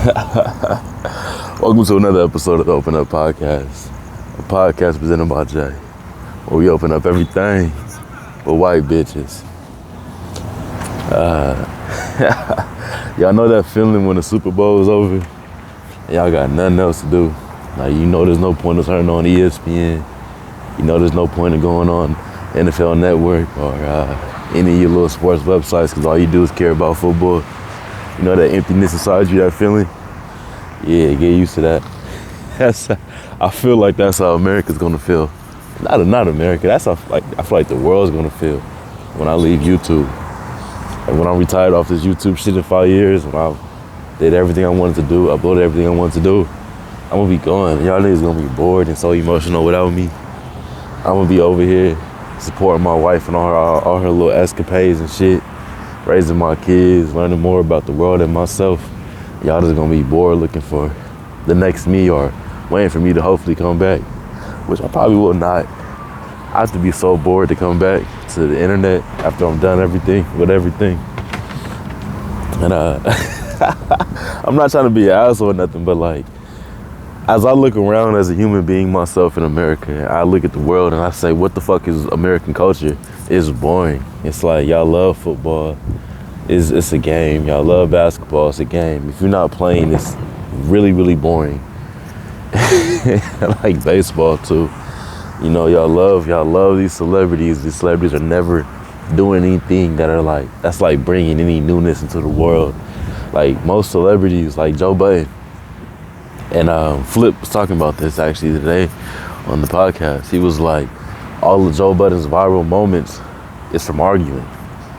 Welcome to another episode of the Open Up Podcast, a podcast presented by Jay, where we open up everything but white bitches. Y'all know that feeling when the Super Bowl is over and y'all got nothing else to do. Like, you know there's no point of turning on ESPN. You know there's no point of going on NFL Network or any of your little sports websites because all you do is care about football. You know that emptiness inside you, that feeling? Yeah, get used to that. I feel like that's how America's gonna feel. Not America, that's how I feel like the world's gonna feel when I leave YouTube. And when I'm retired off this YouTube shit in 5 years, when I did everything I wanted to do, uploaded everything I wanted to do, I'm gonna be gone. Y'all niggas gonna be bored and so emotional without me. I'm gonna be over here supporting my wife and all her little escapades and shit, raising my kids, learning more about the world and myself. Y'all just gonna be bored looking for the next me or waiting for me to hopefully come back, which I probably will not. I have to be so bored to come back to the internet after I'm done with everything. And I'm not trying to be an asshole or nothing, but like, as I look around as a human being myself in America, I look at the world and I say, what the fuck is American culture? It's boring. It's like, y'all love football. It's a game. Y'all love basketball. It's a game. If you're not playing, it's really, really boring. I like baseball too. You know, y'all love these celebrities. These celebrities are never doing anything that's like bringing any newness into the world. Like most celebrities, like Joe Budden. And Flip was talking about this actually today on the podcast. He was like, all of Joe Budden's viral moments is from arguing.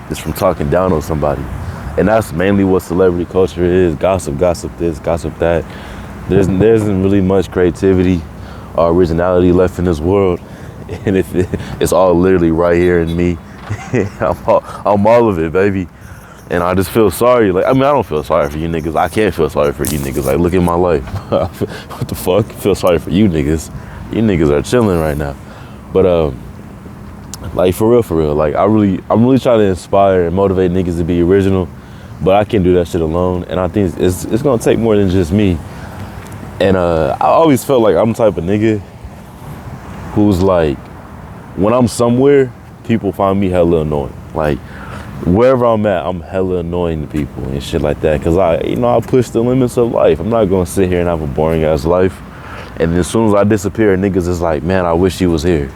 It's from talking down on somebody. And that's mainly what celebrity culture is. Gossip this, gossip that. There isn't really much creativity or originality left in this world. And it's all literally right here in me. I'm all of it, baby. And I just feel sorry. Like, I mean, I don't feel sorry for you niggas. I can't feel sorry for you niggas. Like, look at my life. What the fuck? I feel sorry for you niggas. You niggas are chilling right now. But like for real. Like I'm really trying to inspire and motivate niggas to be original, but I can't do that shit alone. And I think it's gonna take more than just me. And I always felt like I'm the type of nigga who's like, when I'm somewhere, people find me hella annoying. Like wherever I'm at, I'm hella annoying to people and shit like that. Cause I push the limits of life. I'm not gonna sit here and have a boring ass life. And as soon as I disappear, niggas is like, man, I wish you was here.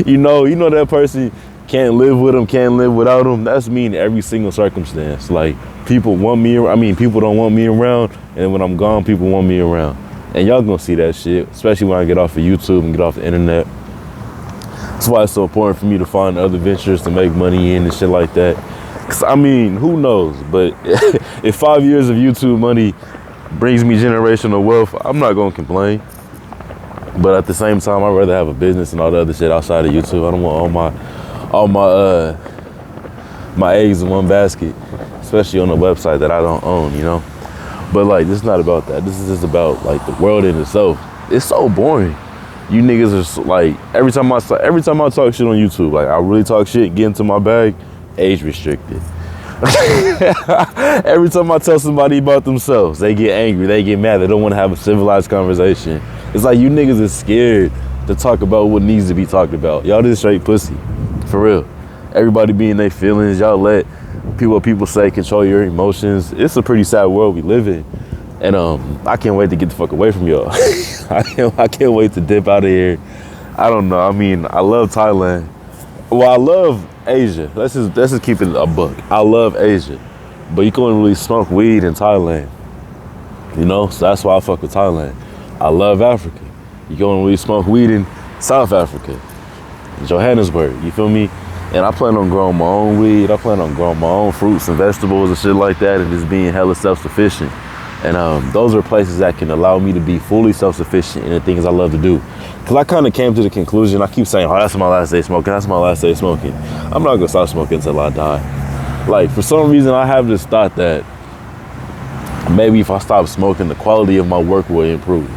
you know that person can't live with them, can't live without them. That's me in every single circumstance. Like people don't want me around, and when I'm gone, people want me around. And y'all gonna see that shit, especially when I get off of YouTube and get off the internet. That's why it's so important for me to find other ventures to make money in and shit like that. Cause I mean, who knows? But if 5 years of YouTube money brings me generational wealth, I'm not gonna complain. But at the same time, I'd rather have a business and all the other shit outside of YouTube. I don't want all my eggs in one basket, especially on a website that I don't own, you know? But like, this is not about that. This is just about like the world in itself. It's so boring. You niggas are like, every time I talk shit on YouTube, like I really talk shit, get into my bag, age restricted. Every time I tell somebody about themselves, they get angry, they get mad, they don't want to have a civilized conversation. It's like you niggas is scared to talk about what needs to be talked about. Y'all just straight pussy, for real. Everybody be in their feelings. Y'all let what people say control your emotions. It's a pretty sad world we live in. And I can't wait to get the fuck away from y'all. I can't wait to dip out of here. I don't know. I mean, I love Thailand. Well, I love Asia. Let's just keep it a buck. I love Asia, but you can't really smoke weed in Thailand. You know, so that's why I fuck with Thailand. I love Africa. You can't really smoke weed in South Africa, Johannesburg. You feel me? And I plan on growing my own weed. I plan on growing my own fruits and vegetables and shit like that, and just being hella self-sufficient. And those are places that can allow me to be fully self-sufficient in the things I love to do. Because I kind of came to the conclusion, I keep saying, oh, that's my last day smoking, that's my last day smoking. I'm not going to stop smoking until I die. Like, for some reason, I have this thought that maybe if I stop smoking, the quality of my work will improve.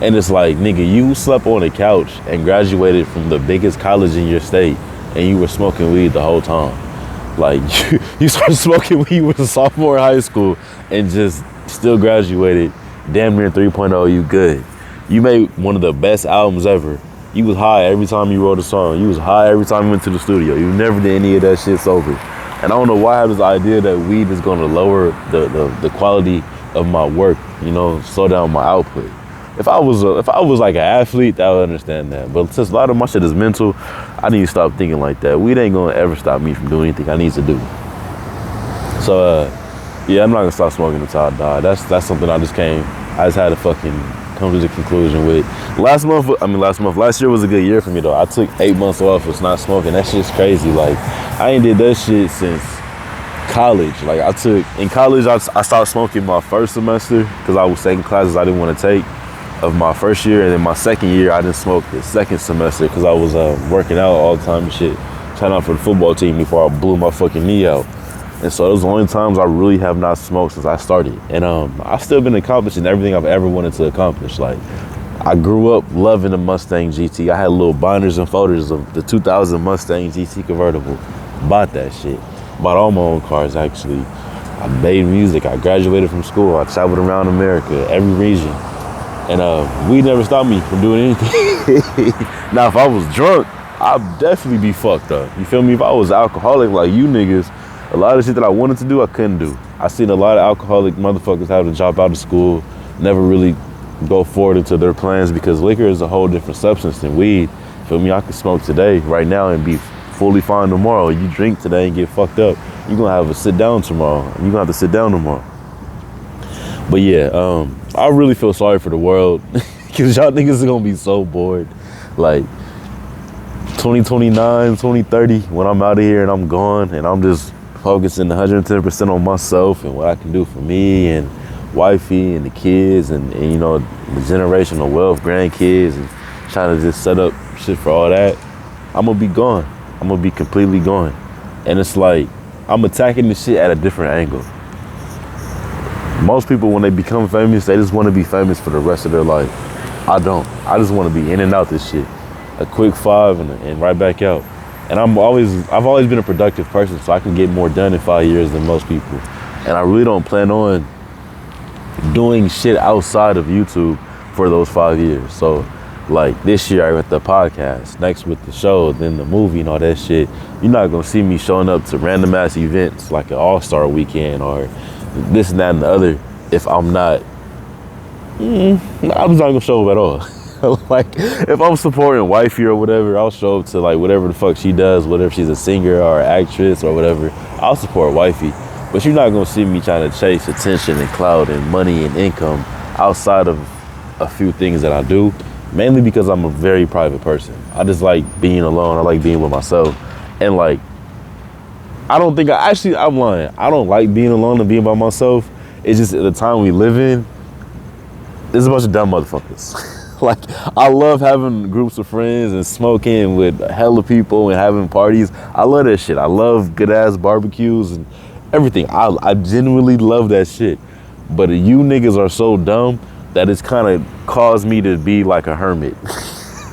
And it's like, nigga, you slept on a couch and graduated from the biggest college in your state, and you were smoking weed the whole time. Like, you started smoking when you was a sophomore in high school and just still graduated damn near 3.0, you good. You made one of the best albums ever. You was high every time you wrote a song. You was high every time you went to the studio. You never did any of that shit sober. And I don't know why I have this idea that weed is gonna lower the quality of my work, you know, slow down my output. If I was like an athlete, I would understand that. But since a lot of my shit is mental, I need to stop thinking like that. Weed ain't gonna ever stop me from doing anything I need to do. So yeah, I'm not gonna stop smoking until I die. That's something I just had to fucking come to the conclusion with. Last year was a good year for me though. I took 8 months off of not smoking. That shit's crazy. Like, I ain't did that shit since college. Like, in college, I stopped smoking my first semester because I was taking classes I didn't want to take of my first year. And then my second year, I didn't smoke the second semester because I was working out all the time and shit. Trying out for the football team before I blew my fucking knee out. And so those are the only times I really have not smoked since I started. And I've still been accomplishing everything I've ever wanted to accomplish. Like, I grew up loving the Mustang GT. I had little binders and folders of the 2000 Mustang GT convertible. Bought that shit. Bought all my own cars, actually. I made music. I graduated from school. I traveled around America, every region. And weed never stopped me from doing anything. Now, if I was drunk, I'd definitely be fucked up. You feel me? If I was alcoholic like you niggas, a lot of shit that I wanted to do, I couldn't do. I seen a lot of alcoholic motherfuckers have to drop out of school, never really go forward into their plans because liquor is a whole different substance than weed. Feel me? I could smoke today, right now, and be fully fine tomorrow. You drink today and get fucked up, you're gonna have a sit down tomorrow. You're gonna have to sit down tomorrow. But yeah, I really feel sorry for the world because y'all niggas are gonna be so bored. Like, 2029, 2030, when I'm out of here and I'm gone and I'm just focusing 110% on myself and what I can do for me and wifey and the kids and you know, the generational wealth, grandkids, and trying to just set up shit for all that, I'm gonna be gone. I'm gonna be completely gone. And it's like, I'm attacking this shit at a different angle. Most people, when they become famous, they just want to be famous for the rest of their life. I don't. I just want to be in and out this shit. A quick 5 and right back out. And I've always been a productive person, so I can get more done in 5 years than most people. And I really don't plan on doing shit outside of YouTube for those 5 years. So, like, this year I got the podcast, next with the show, then the movie and all that shit. You're not gonna see me showing up to random ass events like an All-Star weekend or this and that and the other if I'm not, I'm just not gonna show up at all. Like, if I'm supporting wifey or whatever, I'll show up to like whatever the fuck she does, whether she's a singer or an actress or whatever, I'll support wifey. But you're not gonna see me trying to chase attention and clout and money and income outside of a few things that I do, mainly because I'm a very private person. I just like being alone. I like being with myself. And like, I'm lying. I don't like being alone and being by myself. It's just the time we live in, there's a bunch of dumb motherfuckers. Like, I love having groups of friends and smoking with hella people and having parties. I love that shit. I love good ass barbecues and everything. I genuinely love that shit. But you niggas are so dumb that it's kind of caused me to be like a hermit.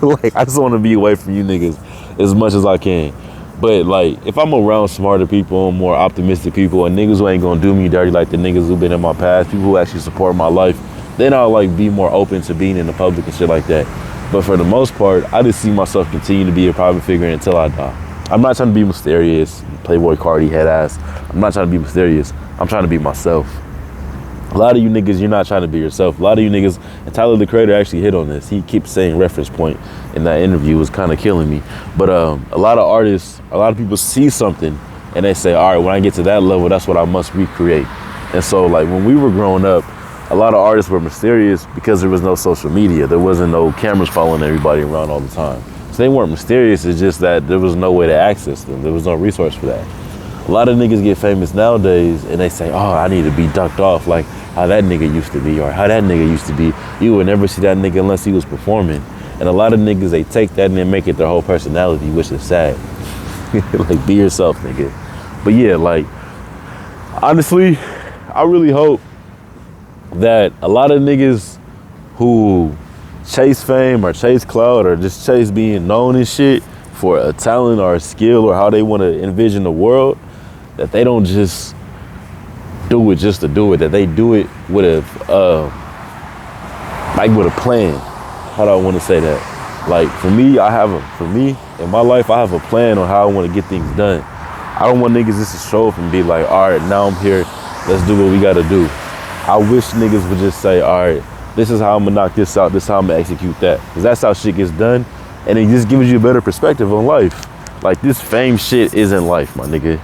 Like, I just want to be away from you niggas as much as I can. But like, if I'm around smarter people, more optimistic people, and niggas who ain't gonna do me dirty like the niggas who've been in my past, people who actually support my life, then I'll like be more open to being in the public and shit like that. But for the most part, I just see myself continue to be a private figure until I die. I'm not trying to be mysterious, Playboy Cardi head ass. I'm not trying to be mysterious. I'm trying to be myself. A lot of you niggas, you're not trying to be yourself. A lot of you niggas, and Tyler the Creator actually hit on this. He keeps saying reference point in that interview. Was kind of killing me. But a lot of artists, a lot of people see something and they say, all right, when I get to that level, that's what I must recreate. And so like when we were growing up, a lot of artists were mysterious because there was no social media. There wasn't no cameras following everybody around all the time. So they weren't mysterious, it's just that there was no way to access them. There was no resource for that. A lot of niggas get famous nowadays and they say, oh, I need to be ducked off like how that nigga used to be or how that nigga used to be. You would never see that nigga unless he was performing. And a lot of niggas, they take that and they make it their whole personality, which is sad. Like, be yourself, nigga. But yeah, like, honestly, I really hope that a lot of niggas who chase fame or chase clout or just chase being known and shit for a talent or a skill or how they want to envision the world, that they don't just do it just to do it, that they do it with with a plan. How do I want to say that? Like for me in my life, I have a plan on how I want to get things done. I don't want niggas just to show up and be like, all right, now I'm here, let's do what we gotta do. I wish niggas would just say, all right, this is how I'm gonna knock this out, this is how I'm gonna execute that. Because that's how shit gets done, and it just gives you a better perspective on life. Like this fame shit isn't life, my nigga.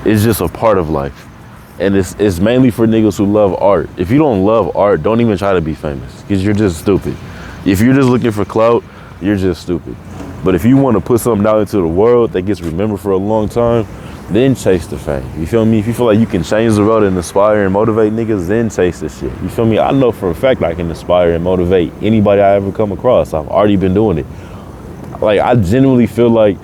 It's just a part of life. And it's mainly for niggas who love art. If you don't love art, don't even try to be famous, because you're just stupid. If you're just looking for clout, you're just stupid. But if you want to put something out into the world that gets remembered for a long time, then chase the fame. You feel me? If you feel like you can change the world and inspire and motivate niggas, then chase the shit. You feel me? I know for a fact I can inspire and motivate anybody I ever come across. I've already been doing it. Like, I genuinely feel like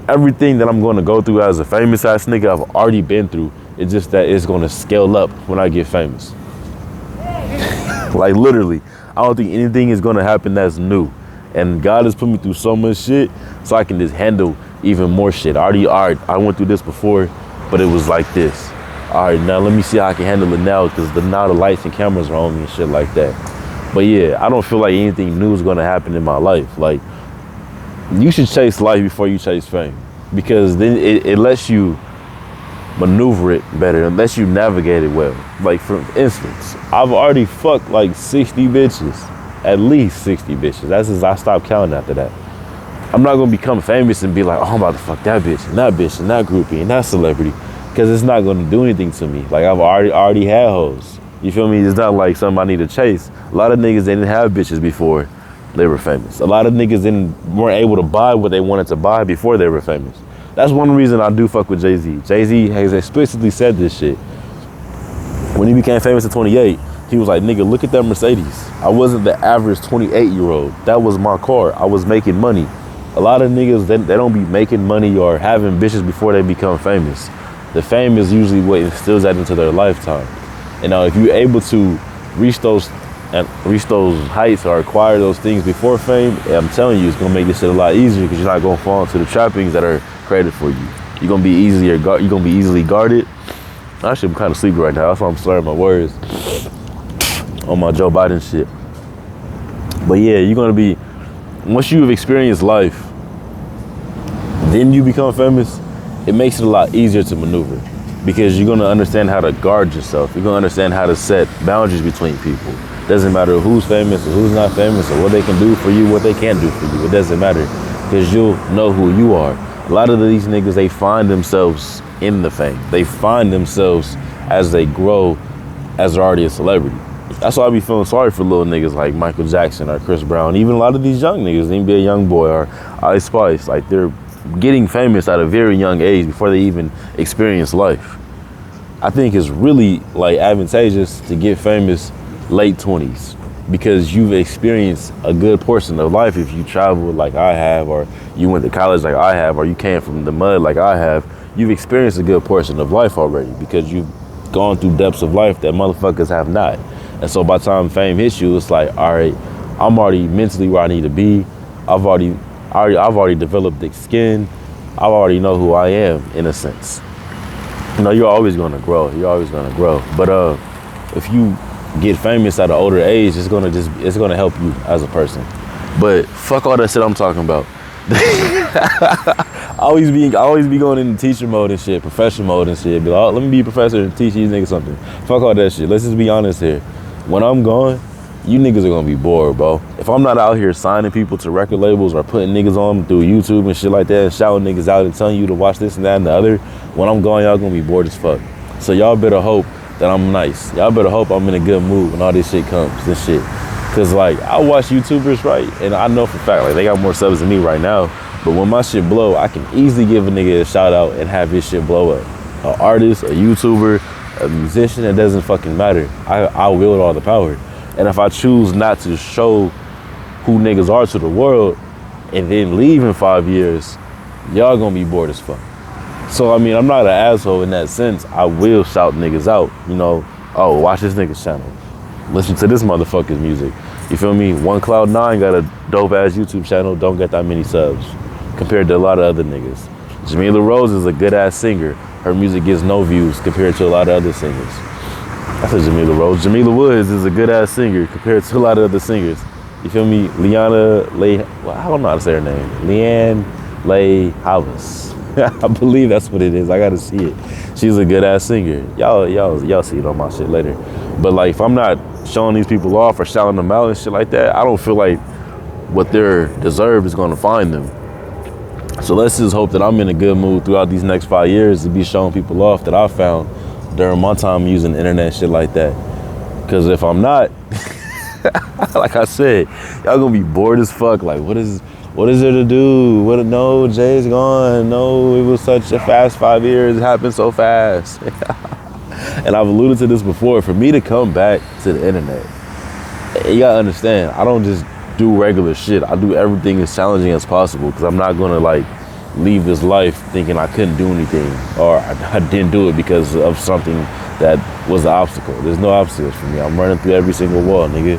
everything that I'm going to go through as a famous ass nigga, I've already been through. It's just that it's going to scale up when I get famous. Like, literally, I don't think anything is going to happen that's new. And God has put me through so much shit so I can just handle even more shit. I went through this before, but it was like this. All right, now let me see how I can handle it now, because now the lights and cameras are on me and shit like that. But yeah, I don't feel like anything new is going to happen in my life. Like, you should chase life before you chase fame, because then it lets you maneuver it better, it lets you navigate it well. Like, for instance, I've already fucked like 60 bitches, at least 60 bitches. That's as I stopped counting after that. I'm not gonna become famous and be like, oh, I'm about to fuck that bitch and that groupie and that celebrity, because it's not gonna do anything to me. Like, I've already had hoes. You feel me? It's not like something I need to chase. A lot of niggas, they didn't have bitches before they were famous. A lot of niggas weren't able to buy what they wanted to buy before they were famous. That's one reason I do fuck with Jay-Z. Jay-Z has explicitly said this shit. When he became famous at 28, he was like, nigga, look at that Mercedes. I wasn't the average 28-year-old. That was my car. I was making money. A lot of niggas, they don't be making money or having bitches before they become famous. The fame is usually what instills that into their lifetime. And now if you're able to reach those heights or acquire those things before fame, I'm telling you, it's gonna make this shit a lot easier, because you're not gonna fall into the trappings that are created for you. You're gonna be easily guarded. Actually, I'm kind of sleepy right now. That's why I'm slurring my words on my Joe Biden shit. But yeah, you're gonna be, once you've experienced life, then you become famous, it makes it a lot easier to maneuver, because you're gonna understand how to guard yourself. You're gonna understand how to set boundaries between people. Doesn't matter who's famous or who's not famous, or what they can do for you, what they can't do for you. It doesn't matter, because you'll know who you are. A lot of these niggas, they find themselves in the fame. They find themselves as they grow, as they're already a celebrity. That's why I be feeling sorry for little niggas like Michael Jackson or Chris Brown. Even a lot of these young niggas, NBA YoungBoy or Ice Spice, like, they're getting famous at a very young age before they even experience life. I think it's really like advantageous to get famous late 20s, because you've experienced a good portion of life. If you traveled like I have, or you went to college like I have, or you came from the mud like I have, you've experienced a good portion of life already, because you've gone through depths of life that motherfuckers have not. And so by the time fame hits you, it's like, all right, I'm already mentally where I need to be. I've already developed thick skin. I already know who I am, in a sense. You know, you're always gonna grow. But if you get famous at an older age, it's gonna help you as a person. But fuck all that shit I'm talking about. I always be going into teacher mode and shit, professor mode and shit. Be like, oh, let me be a professor and teach these niggas something. Fuck all that shit. Let's just be honest here. When I'm gone, you niggas are gonna be bored, bro. If I'm not out here signing people to record labels or putting niggas on through YouTube and shit like that and shouting niggas out and telling you to watch this and that and the other, when I'm gone, y'all gonna be bored as fuck. So y'all better hope that I'm nice. Y'all better hope I'm in a good mood when all this shit comes and shit. Cause like, I watch YouTubers, right? And I know for a fact, like, they got more subs than me right now. But when my shit blow, I can easily give a nigga a shout out and have his shit blow up. An artist, a YouTuber, a musician, it doesn't fucking matter. I wield all the power. And if I choose not to show who niggas are to the world and then leave in 5 years, y'all gonna be bored as fuck. So, I mean, I'm not an asshole in that sense. I will shout niggas out, you know, oh, watch this nigga's channel. Listen to this motherfucker's music. You feel me? One Cloud 9 got a dope ass YouTube channel, don't get that many subs compared to a lot of other niggas. Jamila Rose is a good ass singer. her music gets no views compared to a lot of other singers. I said Jamila Rose. Jamila Woods is a good ass singer compared to a lot of other singers. You feel me? Leanna Lay, well, I don't know how to say her name. Leanne Lay Havas. I believe that's what it is. I gotta see it. She's a good ass singer. Y'all see it on my shit later. But like, if I'm not showing these people off or shouting them out and shit like that, I don't feel like what they're deserved is gonna find them. So let's just hope that I'm in a good mood throughout these next 5 years to be showing people off that I found during my time using the internet, shit like that. Because if I'm not, like I said, y'all gonna be bored as fuck. Like, what is there to do? No, Jay's gone. No, it was such a fast 5 years. It happened so fast. And I've alluded to this before. For me to come back to the internet, you gotta understand, I don't just do regular shit. I do everything as challenging as possible because I'm not gonna like leave this life thinking I couldn't do anything or I didn't do it because of something that was an obstacle. There's no obstacles for me. I'm running through every single wall, nigga.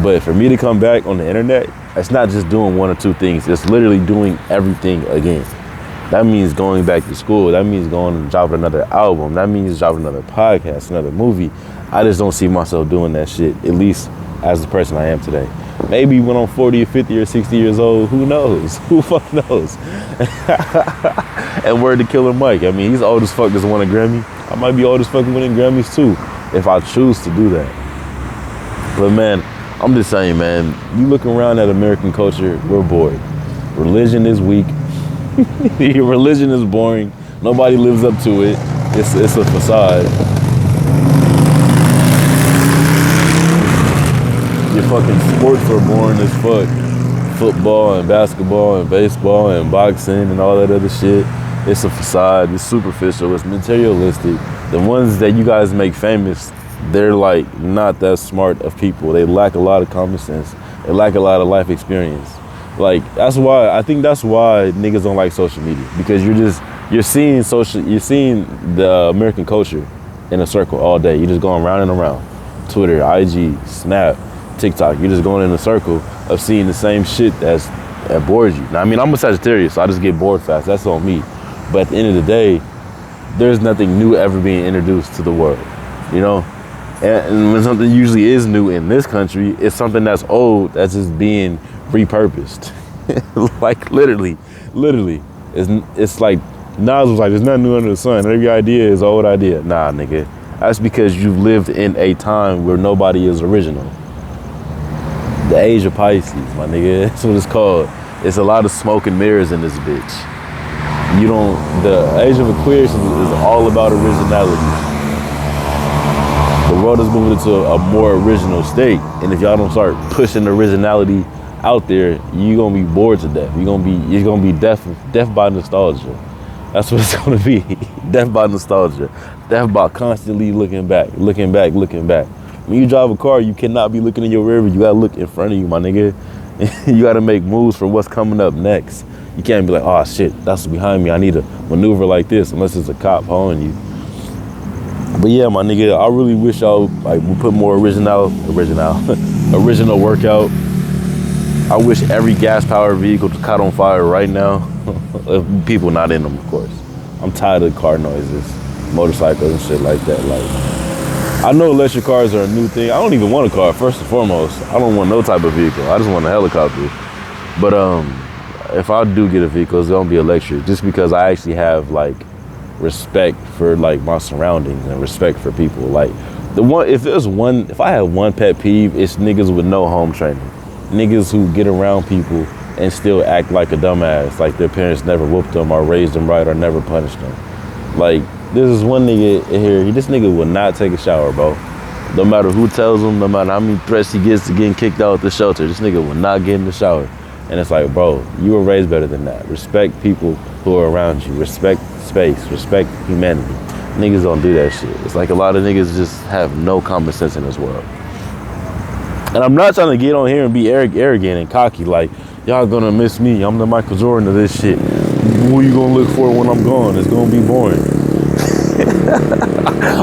But for me to come back on the internet, it's not just doing one or two things. It's literally doing everything again. That means going back to school. That means going and dropping another album. That means dropping another podcast, another movie. I just don't see myself doing that shit, at least as the person I am today. Maybe when I'm 40 or 50 or 60 years old, who knows? Who fuck knows? And word to Killer Mike. I mean, he's old as fuck, doesn't win a Grammy. I might be old as fuck winning Grammys too, if I choose to do that. But man, I'm just saying, man, you look around at American culture, we're bored. Religion is weak. Religion is boring. Nobody lives up to it. It's a facade. Your fucking sports are boring as fuck. Football and basketball and baseball and boxing and all that other shit. It's a facade. It's superficial. It's materialistic. The ones that you guys make famous, they're like not that smart of people. They lack a lot of common sense. They lack a lot of life experience. Like that's why niggas don't like social media, because you're seeing the American culture in a circle all day. You're just going round and around. Twitter, IG, Snap, TikTok. You're just going in a circle of seeing the same shit that bores you. Now, I mean, I'm a Sagittarius, so I just get bored fast. That's on me. But at the end of the day, there's nothing new ever being introduced to the world, you know? And when something usually is new in this country, it's something that's old that's just being repurposed. Like literally. It's like Nas was like, there's nothing new under the sun. Every idea is an old idea. Nah, nigga. That's because you've lived in a time where nobody is original. The age of Pisces, my nigga. That's what it's called. It's a lot of smoke and mirrors in this bitch. The age of Aquarius is all about originality. The world is moving into a more original state. And if y'all don't start pushing originality out there, you're gonna be bored to death. You're gonna be death by nostalgia. That's what it's gonna be. Death by nostalgia. Death by constantly looking back. When you drive a car, you cannot be looking in your rear view. You gotta look in front of you, my nigga. You gotta make moves for what's coming up next. You can't be like, oh shit, that's behind me. I need to maneuver like this, unless it's a cop following you. But yeah, my nigga, I really wish y'all would put more original workout. I wish every gas-powered vehicle caught on fire right now. People not in them, of course. I'm tired of car noises, motorcycles and shit like that. Like, I know electric cars are a new thing. I don't even want a car, first and foremost. I don't want no type of vehicle. I just want a helicopter. But if I do get a vehicle, it's gonna be electric, just because I actually have like respect for like my surroundings and respect for people. Like if I had one pet peeve, it's niggas with no home training. Niggas who get around people and still act like a dumbass, like their parents never whooped them or raised them right or never punished them. Like, this is one nigga here, this nigga will not take a shower, bro. No matter who tells him, no matter how many threats he gets to getting kicked out of the shelter, this nigga will not get in the shower. And it's like, bro, you were raised better than that. Respect people who are around you. Respect space. Respect humanity. Niggas don't do that shit. It's like a lot of niggas just have no common sense in this world. And I'm not trying to get on here and be arrogant and cocky, like, y'all gonna miss me. I'm the Michael Jordan of this shit. Who you gonna look for when I'm gone? It's gonna be boring.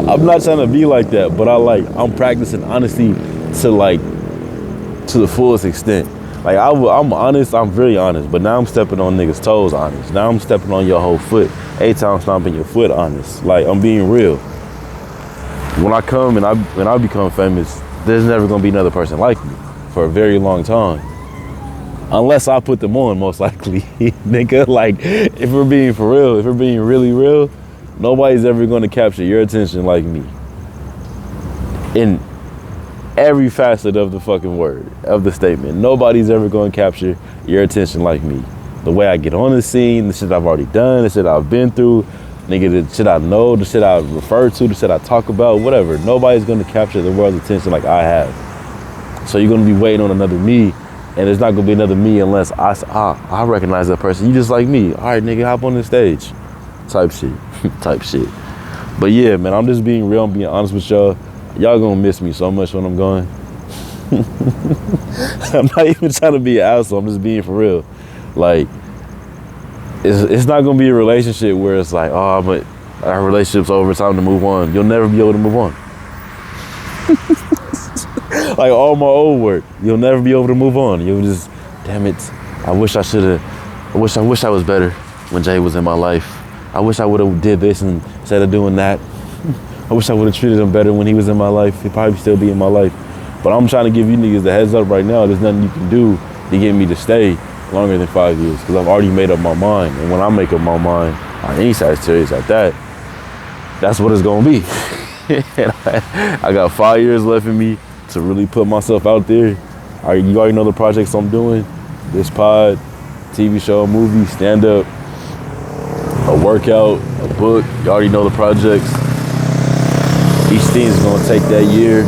I'm not trying to be like that, but I'm practicing honesty to the fullest extent. Like, I'm honest, I'm very honest, but now I'm stepping on niggas' toes honest. Now I'm stepping on your whole foot A-Town stomping your foot honest. Like, I'm being real. When I come and I become famous, there's never gonna be another person like me for a very long time. Unless I put them on, most likely. Nigga, like, if we're being for real, if we're being really real, nobody's ever gonna capture your attention like me. In every facet of the fucking word, of the statement. Nobody's ever gonna capture your attention like me. The way I get on the scene, the shit I've already done, the shit I've been through, nigga, the shit I know, the shit I refer to, the shit I talk about, whatever. Nobody's gonna capture the world's attention like I have. So you're gonna be waiting on another me, and there's not gonna be another me unless I recognize that person. You just like me. All right, nigga, hop on the stage. Type shit. Type shit. But yeah, man, I'm just being real. I'm being honest with y'all. Y'all gonna miss me so much when I'm gone. I'm not even trying to be an asshole. I'm just being for real. Like, it's not gonna be a relationship where it's like, oh, but our relationship's over, it's time to move on. You'll never be able to move on. Like all my old work, you'll never be able to move on. You'll just, damn it, I wish I was better when Jay was in my life. I wish I would have did this instead of doing that. I wish I would have treated him better when he was in my life. He'd probably still be in my life. But I'm trying to give you niggas the heads up right now. There's nothing you can do to get me to stay longer than 5 years, because I've already made up my mind. And when I make up my mind on any Sagittarius at that, that's what it's gonna be. And I got 5 years left in me to really put myself out there. You already know the projects I'm doing. This pod, TV show, movie, stand up, a workout, a book. You already know the projects. Each thing is gonna take that year,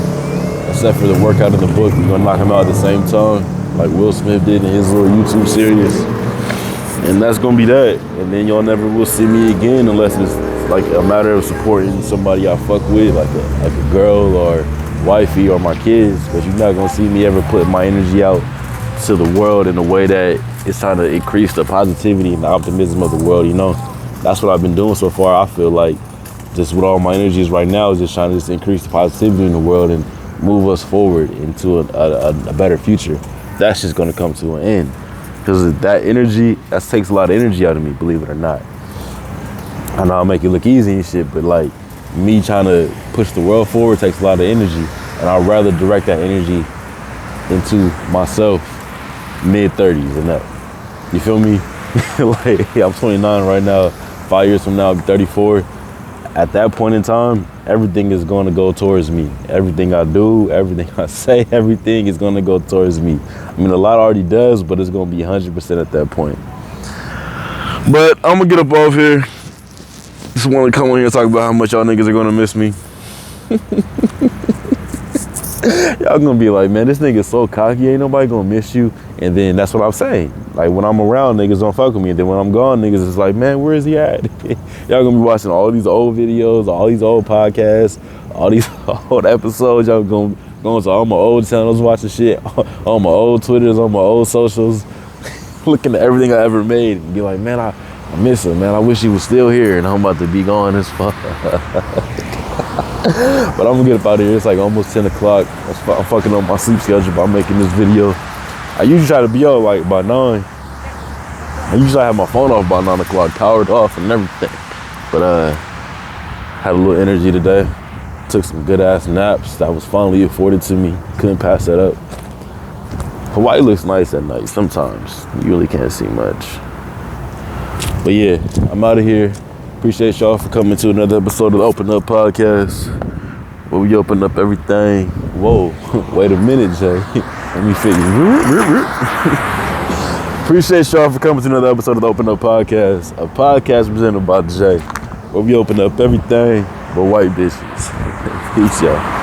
except for the workout and the book. We're gonna knock them out at the same time, like Will Smith did in his little YouTube series. And that's gonna be that. And then y'all never will see me again unless it's like a matter of supporting somebody I fuck with, like a girl or wifey or my kids. But you're not gonna see me ever put my energy out to the world in a way that it's trying to increase the positivity and the optimism of the world, you know? That's what I've been doing so far. I feel like just what all my energy is right now is just trying to just increase the positivity in the world and move us forward into a better future. That's just gonna come to an end. Because that energy, that takes a lot of energy out of me, believe it or not. I know I'll make it look easy and shit, but like me trying to push the world forward takes a lot of energy. And I'd rather direct that energy into myself mid-30s and up. You feel me? Like, I'm 29 right now. 5 years from now, I'll be 34. At that point in time, everything is going to go towards me. Everything I do, everything I say, everything is going to go towards me. I mean, a lot already does, but it's going to be 100% at that point. But I'm going to get up off here. Just want to come on here and talk about how much y'all niggas are going to miss me. Y'all gonna be like, man, this nigga's so cocky, ain't nobody gonna miss you. And then that's what I'm saying. Like, when I'm around, niggas don't fuck with me. And then when I'm gone, niggas is like, man, where is he at? Y'all gonna be watching all these old videos, all these old podcasts, all these old episodes. Y'all going to all my old channels, watching shit, on my old Twitters, on my old socials, looking at everything I ever made and be like, man, I miss him, man. I wish he was still here, and I'm about to be gone as fuck. But I'm gonna get up out of here. It's like almost 10 o'clock. I'm fucking up my sleep schedule by making this video. I usually try to be up like by 9. I usually have my phone off by 9 o'clock, powered off and everything. But had a little energy today. Took some good ass naps. That was finally afforded to me. Couldn't pass that up. Hawaii looks nice at night sometimes. You really can't see much. But yeah, I'm out of here. Appreciate y'all for coming to another episode of the Open Up Podcast, where we open up everything. Whoa, wait a minute, Jay. Let me fix it. Appreciate y'all for coming to another episode of the Open Up Podcast, a podcast presented by Jay, where we open up everything but white bitches. Peace, y'all.